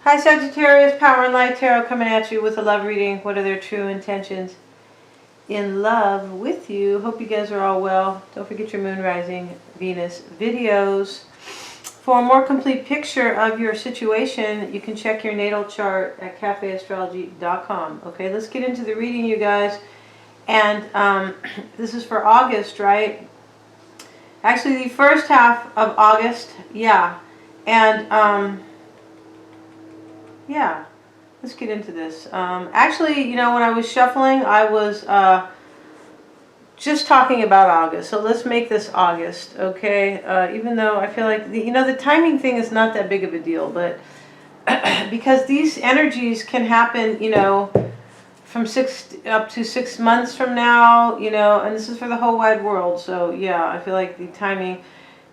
Hi Sagittarius, Power and Light Tarot coming at you with a love reading. What are their true intentions in love with you? Hope you guys are all well. Don't forget your Moon, Rising, Venus videos. For a more complete picture of your situation, you can check your natal chart at cafeastrology.com. Okay, let's get into the reading, you guys. And this is for August, right? Actually, the first half of August, yeah. And yeah, let's get into this. Actually, you know, when I was shuffling, I was just talking about August. So let's make this August, okay? Even though I feel like, the timing thing is not that big of a deal, but because these energies can happen, from 6 up to 6 months from now, and this is for the whole wide world. So yeah, I feel like the timing,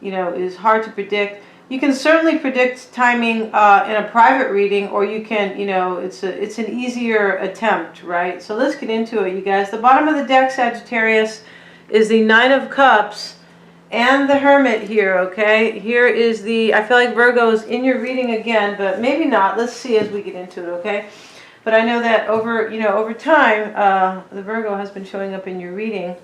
is hard to predict. You can certainly predict timing in a private reading, or you can, it's an easier attempt, right? So let's get into it, you guys. The bottom of the deck, Sagittarius, is the Nine of Cups and the Hermit here, okay? Here is I feel like Virgo is in your reading again, but maybe not. Let's see as we get into it, okay? But I know that over time, the Virgo has been showing up in your reading.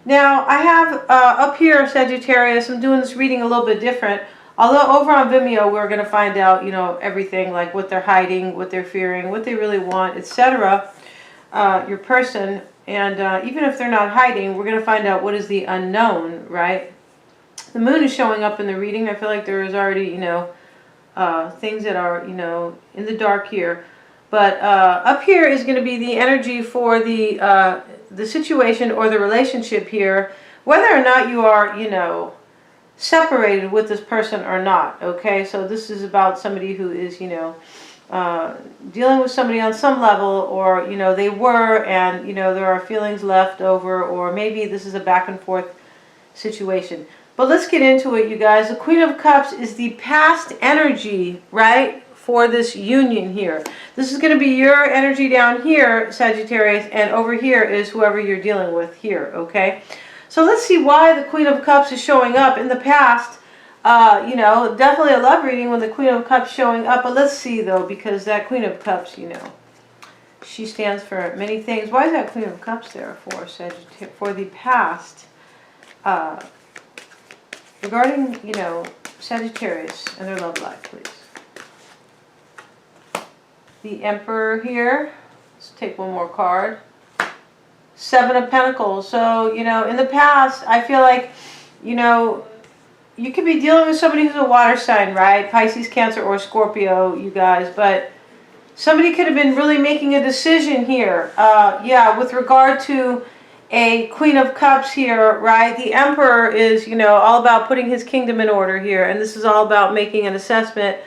Now, I have up here, Sagittarius, I'm doing this reading a little bit different. Although over on Vimeo, we're going to find out, everything, like what they're hiding, what they're fearing, what they really want, etc. Your person. And even if they're not hiding, we're going to find out what is the unknown, right? The moon is showing up in the reading. I feel like there is already, things that are, in the dark here. But up here is going to be the energy for the situation or the relationship here, whether or not you are, separated with this person or not, okay? So this is about somebody who is, dealing with somebody on some level, or, they were, and, there are feelings left over, or maybe this is a back and forth situation. But let's get into it, you guys. The Queen of Cups is the past energy, right, for this union here. This is going to be your energy down here, Sagittarius, and over here is whoever you're dealing with here, okay? So let's see why the Queen of Cups is showing up in the past. Definitely a love reading when the Queen of Cups showing up. But let's see, though, because that Queen of Cups, she stands for many things. Why is that Queen of Cups there for, Sagittarius? For the past, regarding, Sagittarius and their love life, please. The Emperor here. Let's take one more card. Seven of Pentacles. So, in the past, I feel like, you could be dealing with somebody who's a water sign, right? Pisces, Cancer, or Scorpio, you guys. But somebody could have been really making a decision here. With regard to a Queen of Cups here, right? The Emperor is, all about putting his kingdom in order here. And this is all about making an assessment.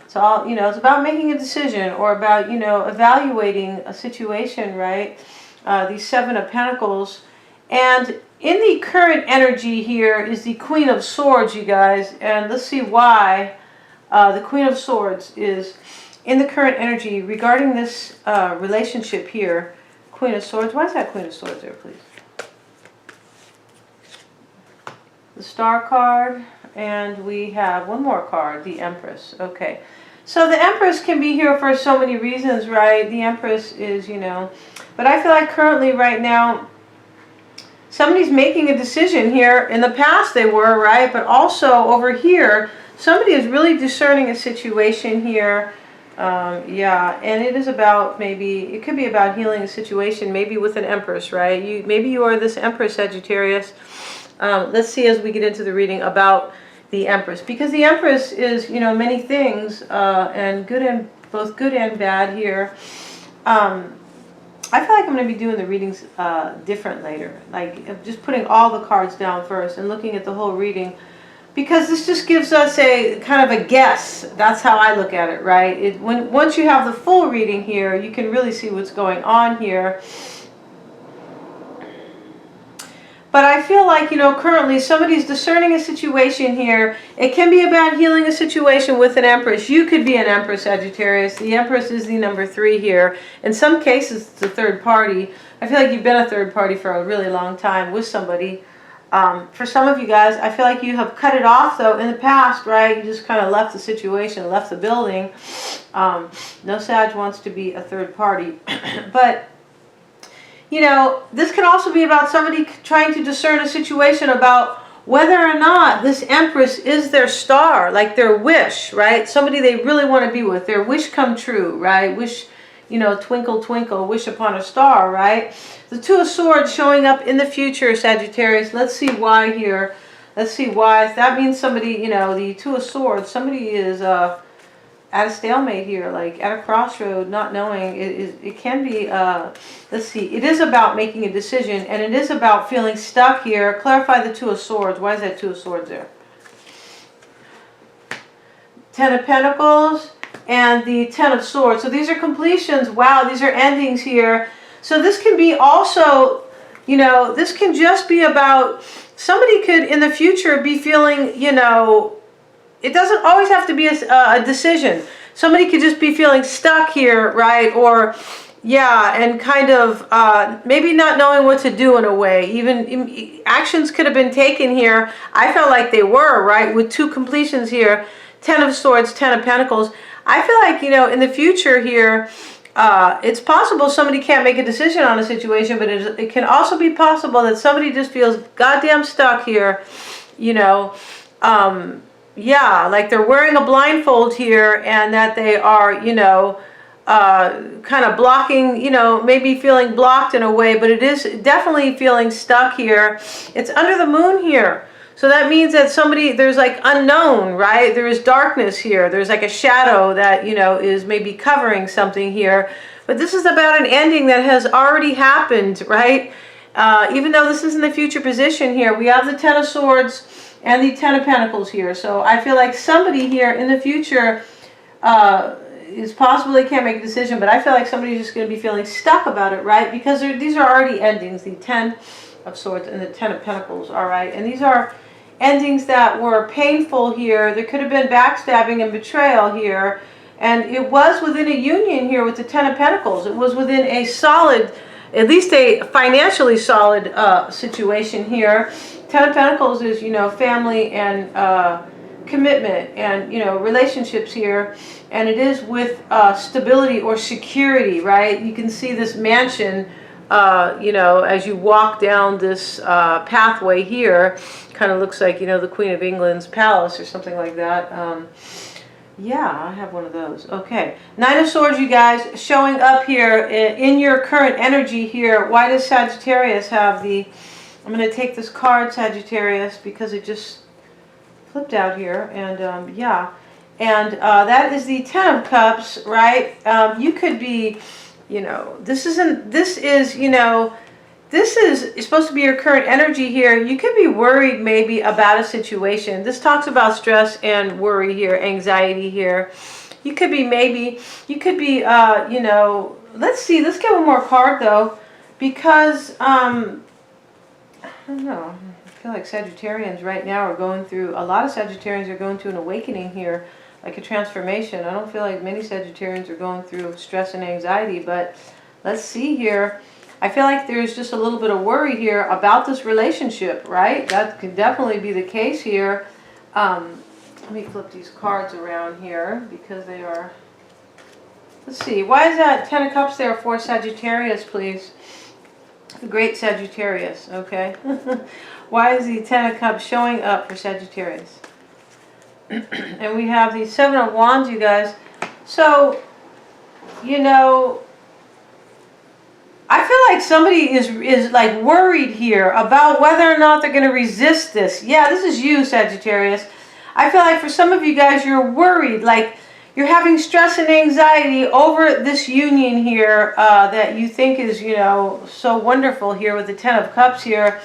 It's all, it's about making a decision, or about, evaluating a situation, right? These Seven of Pentacles. And in the current energy here is the Queen of Swords, you guys. And let's see why the Queen of Swords is in the current energy regarding this relationship here. Queen of Swords. Why is that Queen of Swords there, please? The Star card. And we have one more card, the Empress. Okay. So the Empress can be here for so many reasons, right? The Empress is, but I feel like currently right now, somebody's making a decision here. In the past they were, right? But also over here, somebody is really discerning a situation here. And it is about it could be about healing a situation, maybe with an Empress, right? Maybe you are this Empress, Sagittarius. Let's see as we get into the reading about the Empress, because the Empress is, many things, and both good and bad here. I feel like I'm going to be doing the readings different later, like just putting all the cards down first and looking at the whole reading, because this just gives us a kind of a guess. That's how I look at it, right? Once you have the full reading here, you can really see what's going on here. But I feel like, currently somebody's discerning a situation here. It can be about healing a situation with an Empress. You could be an Empress, Sagittarius. The Empress is the number 3 here. In some cases, it's a third party. I feel like you've been a third party for a really long time with somebody. For some of you guys, I feel like you have cut it off though in the past, right? You just kind of left the situation, left the building. No Sag wants to be a third party. But, you know, this can also be about somebody trying to discern a situation about whether or not this Empress is their star, like their wish, right? Somebody they really want to be with, their wish come true, right? Wish, you know, twinkle, twinkle, wish upon a star, right? The Two of Swords showing up in the future, Sagittarius. Let's see why here. Let's see why. That means somebody, you know, the Two of Swords, somebody is at a stalemate here, like at a crossroad, not knowing. It can be, let's see, it is about making a decision, and it is about feeling stuck here. Clarify the Two of Swords. Why is that Two of Swords there? Ten of Pentacles and the Ten of Swords. So these are completions. Wow, these are endings here. So this can be also, you know, this can just be about somebody could in the future be feeling, you know, it doesn't always have to be a decision. Somebody could just be feeling stuck here, right? Or, yeah, and kind of maybe not knowing what to do in a way. Even actions could have been taken here. I felt like they were, right? With two completions here. Ten of Swords, Ten of Pentacles. I feel like, you know, in the future here, it's possible somebody can't make a decision on a situation, but it can also be possible that somebody just feels goddamn stuck here, you know. Yeah, like they're wearing a blindfold here, and that they are, you know, kind of blocking, you know, maybe feeling blocked in a way, but it is definitely feeling stuck here. It's under the moon here. So that means that somebody, there's like unknown, right? There is darkness here. There's like a shadow that, you know, is maybe covering something here. But this is about an ending that has already happened, right? Even though this is in the future position here, we have the Ten of Swords and the Ten of Pentacles here. So I feel like somebody here in the future is possible they can't make a decision, but I feel like somebody's just going to be feeling stuck about it, right? Because these are already endings, the Ten of Swords and the Ten of Pentacles, all right? And these are endings that were painful here. There could have been backstabbing and betrayal here. And it was within a union here with the Ten of Pentacles. It was within a solid, at least a financially solid situation here. Ten of Pentacles is, you know, family and commitment and, you know, relationships here. And it is with stability or security, right? You can see this mansion, you know, as you walk down this pathway here. Kind of looks like, you know, the Queen of England's palace or something like that. Yeah, I have one of those. Okay. Nine of Swords, you guys, showing up here in your current energy here. Why does Sagittarius have the... I'm going to take this card, Sagittarius, because it just flipped out here. And, yeah. And that is the Ten of Cups, right? You could be, you know, this is, you know... This is supposed to be your current energy here. You could be worried maybe about a situation. This talks about stress and worry here, anxiety here. You could be you know, let's see, let's get one more card though, because, I don't know, I feel like Sagittarians right now are going through, a lot of Sagittarians are going through an awakening here, like a transformation. I don't feel like many Sagittarians are going through stress and anxiety, but let's see here. I feel like there's just a little bit of worry here about this relationship, right? That could definitely be the case here. Let me flip these cards around here because they are... Let's see. Why is that Ten of Cups there for Sagittarius, please? The great Sagittarius, okay? Why is the Ten of Cups showing up for Sagittarius? And we have the Seven of Wands, you guys. So, you know... I feel like somebody is like worried here about whether or not they're going to resist this. Yeah, this is you, Sagittarius. I feel like for some of you guys, you're worried, like you're having stress and anxiety over this union here that you think is, you know, so wonderful here with the Ten of Cups here.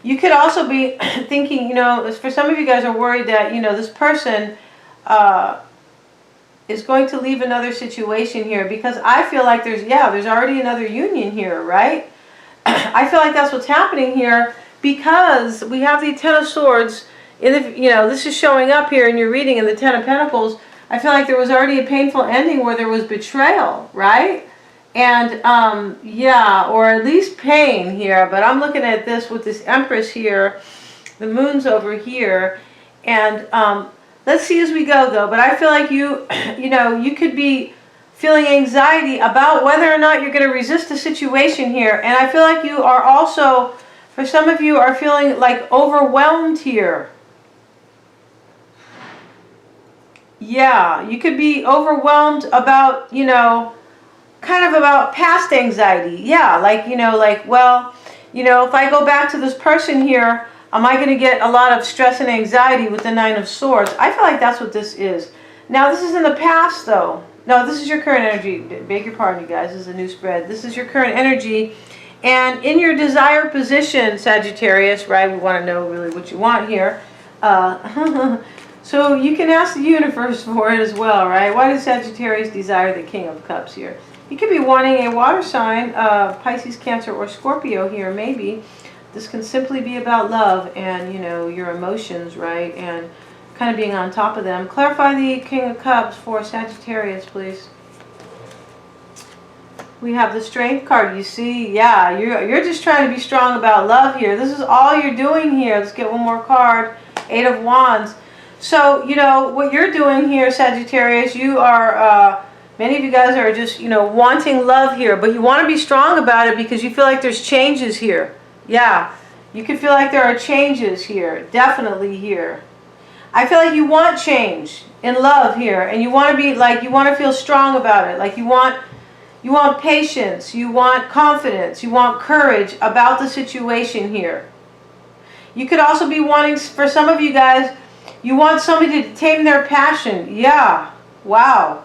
You could also be thinking, you know, for some of you guys are worried that, you know, this person is going to leave another situation here, because I feel like there's already another union here, right? I feel like that's what's happening here, because we have the Ten of Swords in the, you know, this is showing up here in your reading in the Ten of Pentacles. I feel like there was already a painful ending where there was betrayal, right? And yeah, or at least pain here. But I'm looking at this with this Empress here. The moon's over here. And let's see as we go, though. But I feel like you know, you could be feeling anxiety about whether or not you're going to resist the situation here. And I feel like you are also, for some of you, are feeling like overwhelmed here. Yeah, you could be overwhelmed about, you know, kind of about past anxiety. Yeah, like, you know, like, well, you know, if I go back to this person here, am I going to get a lot of stress and anxiety with the Nine of Swords? I feel like that's what this is. Now, this is in the past, though. No, this is your current energy. Beg your pardon, you guys. This is a new spread. This is your current energy. And in your desire position, Sagittarius, right, we want to know really what you want here. So you can ask the universe for it as well, right? Why does Sagittarius desire the King of Cups here? You could be wanting a water sign, Pisces, Cancer, or Scorpio here, maybe. This can simply be about love and, you know, your emotions, right? And kind of being on top of them. Clarify the King of Cups for Sagittarius, please. We have the Strength card. You see, yeah, you're just trying to be strong about love here. This is all you're doing here. Let's get one more card. Eight of Wands. So, you know, what you're doing here, Sagittarius, you are, many of you guys are just, you know, wanting love here. But you want to be strong about it because you feel like there's changes here. Yeah, you can feel like there are changes here. Definitely here. I feel like you want change in love here. And you want to be, like, you want to feel strong about it. Like you want patience. You want confidence. You want courage about the situation here. You could also be wanting, for some of you guys, you want somebody to tame their passion. Yeah. Wow.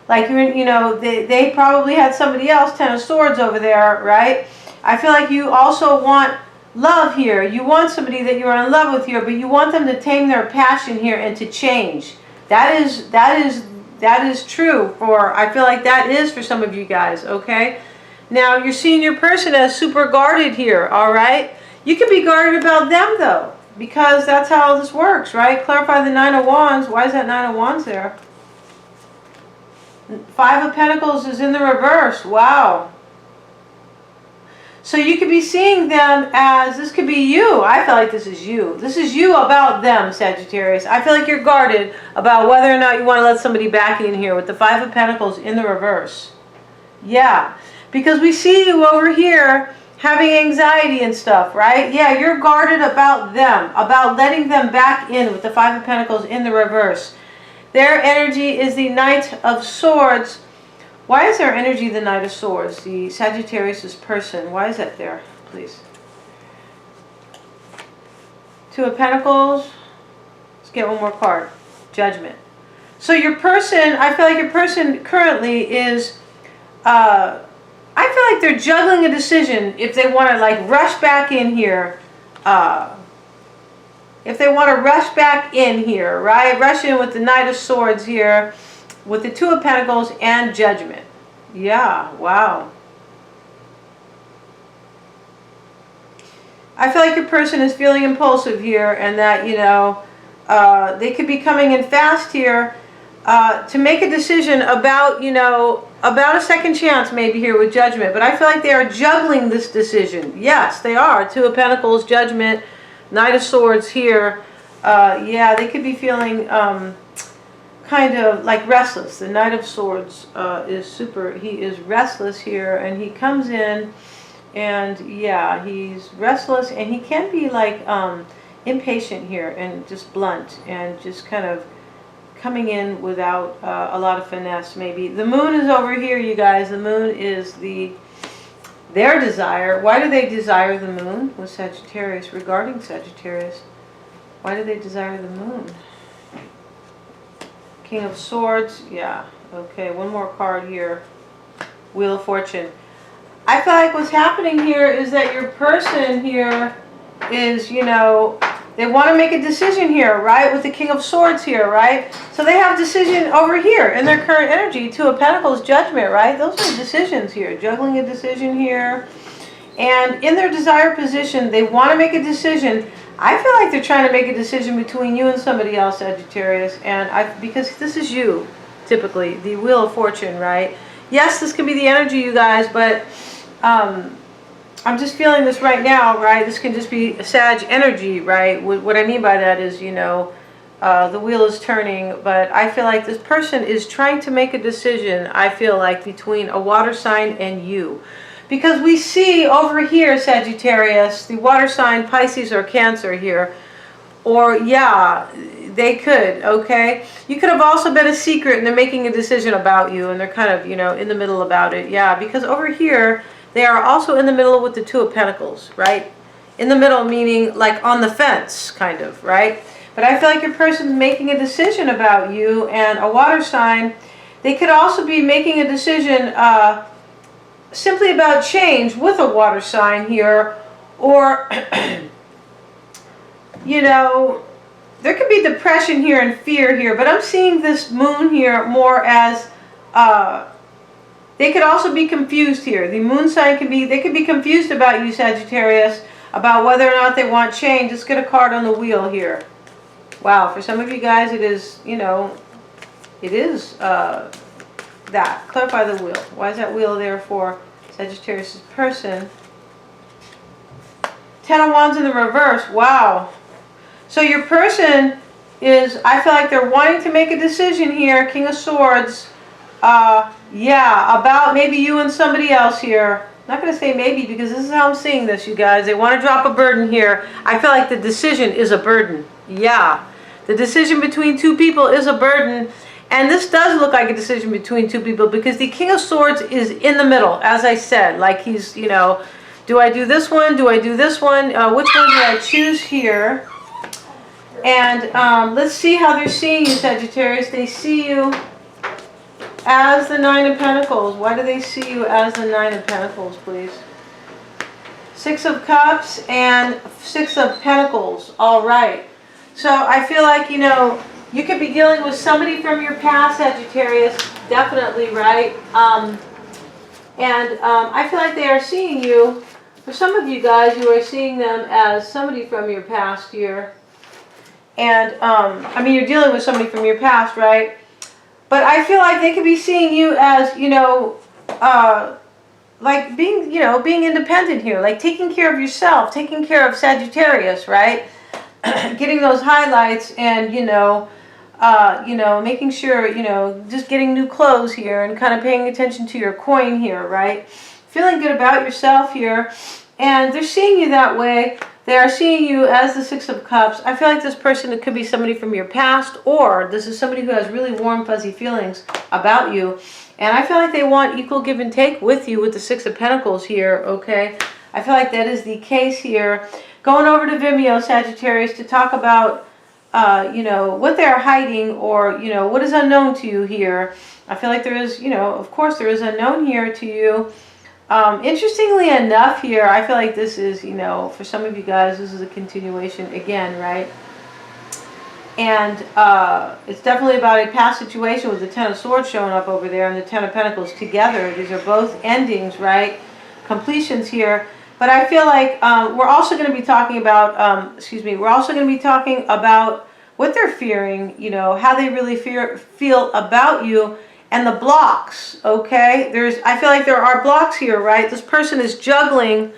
Like, you know, they probably had somebody else, Ten of Swords over there, right? I feel like you also want love here. You want somebody that you're in love with here, but you want them to tame their passion here and to change. That is true for, I feel like that is for some of you guys, okay? Now, you're seeing your person as super guarded here, all right? You can be guarded about them, though, because that's how this works, right? Clarify the Nine of Wands. Why is that Nine of Wands there? Five of Pentacles is in the reverse. Wow. So you could be seeing them as, this could be you. I feel like this is you. This is you about them, Sagittarius. I feel like you're guarded about whether or not you want to let somebody back in here with the Five of Pentacles in the reverse. Yeah, because we see you over here having anxiety and stuff, right? Yeah, you're guarded about them, about letting them back in with the Five of Pentacles in the reverse. Their energy is the Knight of Swords. Why is their energy the Knight of Swords? The Sagittarius' person. Why is that there, please? Two of Pentacles. Let's get one more card. Judgment. So your person, I feel like your person currently is, I feel like they're juggling a decision if they want to, like, rush back in here. If they want to rush back in here, right? Rush in with the Knight of Swords here, with the Two of Pentacles and Judgment. Yeah, wow. I feel like your person is feeling impulsive here, and that, you know, they could be coming in fast here to make a decision about, you know, about a second chance maybe here with Judgment. But I feel like they are juggling this decision. Yes, they are. Two of Pentacles, Judgment, Knight of Swords here. Yeah, they could be feeling kind of like restless. The Knight of Swords he is restless here, and he comes in, and yeah, he's restless, and he can be like impatient here, and just blunt, and just kind of coming in without a lot of finesse maybe. The moon is over here, you guys. The moon is their desire. Why do they desire the moon with Sagittarius? Regarding Sagittarius, why do they desire the moon? King of Swords, yeah. Okay, one more card here. Wheel of Fortune. I feel like what's happening here is that your person here is, you know, they want to make a decision here, right? With the King of Swords here, right? So they have decision over here in their current energy. Two of Pentacles, Judgment, right? Those are decisions here. Juggling a decision here. And in their desire position, they want to make a decision. I feel like they're trying to make a decision between you and somebody else, Sagittarius. And because this is you, typically, the Wheel of Fortune, right? Yes, this can be the energy, you guys, but I'm just feeling this right now, right? This can just be Sag energy, right? What I mean by that is, you know, the wheel is turning, but I feel like this person is trying to make a decision, I feel like, between a water sign and you. Because we see over here, Sagittarius, the water sign, Pisces or Cancer here, or yeah, they could, okay? You could have also been a secret and they're making a decision about you and they're kind of, you know, in the middle about it. Yeah, because over here, they are also in the middle with the Two of Pentacles, right? In the middle meaning like on the fence, kind of, right? But I feel like your person's making a decision about you, and a water sign, they could also be making a decision simply about change with a water sign here, or, you know, there could be depression here and fear here, but I'm seeing this moon here more as, they could also be confused here. The moon sign can be, they could be confused about you, Sagittarius, about whether or not they want change. Let's get a card on the wheel here. Wow, for some of you guys it is, you know, it is that. Clarify the wheel. Why is that wheel there for Sagittarius' person? Ten of Wands in the reverse. Wow. So your person is, I feel like they're wanting to make a decision here. King of Swords. Yeah, about maybe you and somebody else here. I'm not going to say maybe because this is how I'm seeing this, you guys. They want to drop a burden here. I feel like the decision is a burden. Yeah. The decision between two people is a burden. And this does look like a decision between two people because the King of Swords is in the middle, as I said. Like he's, you know, do I do this one? Do I do this one? Which one do I choose here? And let's see how they're seeing you, Sagittarius. They see you as the Nine of Pentacles. Why do they see you as the Nine of Pentacles, please? Six of Cups and Six of Pentacles. All right. So I feel like, you know, you could be dealing with somebody from your past, Sagittarius. Definitely, right? I feel like they are seeing you. For some of you guys, you are seeing them as somebody from your past here. And, I mean, you're dealing with somebody from your past, right? But I feel like they could be seeing you as, you know, like being, you know, being independent here. Like taking care of yourself, taking care of Sagittarius, right? Getting those highlights and, you know, making sure, you know, just getting new clothes here and kind of paying attention to your coin here, right? Feeling good about yourself here. And they're seeing you that way. They are seeing you as the Six of Cups. I feel like this person, it could be somebody from your past, or this is somebody who has really warm, fuzzy feelings about you. And I feel like they want equal give and take with you with the Six of Pentacles here, okay? I feel like that is the case here. Going over to Vimeo, Sagittarius, to talk about, you know, what they're hiding, or, you know, what is unknown to you here. I feel like there is, you know, of course there is unknown here to you. Interestingly enough here, I feel like this is, you know, for some of you guys, this is a continuation again, right? And it's definitely about a past situation with the Ten of Swords showing up over there and the Ten of Pentacles together. These are both endings, right? Completions here. But I feel like we're also going to be talking about, we're also going to be talking about what they're fearing, you know, how they really feel about you, and the blocks, okay? I feel like there are blocks here, right? This person is juggling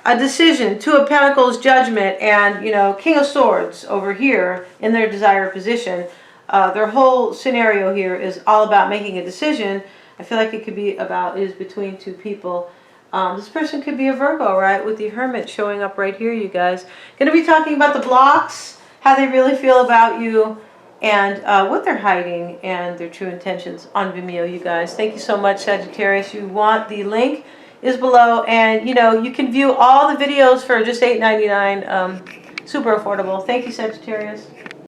a decision, Two of Pentacles, Judgment, and, you know, King of Swords over here in their desired position. Their whole scenario here is all about making a decision. I feel like it could be about, is between two people. This person could be a Virgo, right? With the Hermit showing up right here, you guys. Going to be talking about the blocks, how they really feel about you, and what they're hiding, and their true intentions on Vimeo, you guys. Thank you so much, Sagittarius. You want the link is below, and you know, you can view all the videos for just $8.99. Super affordable. Thank you, Sagittarius.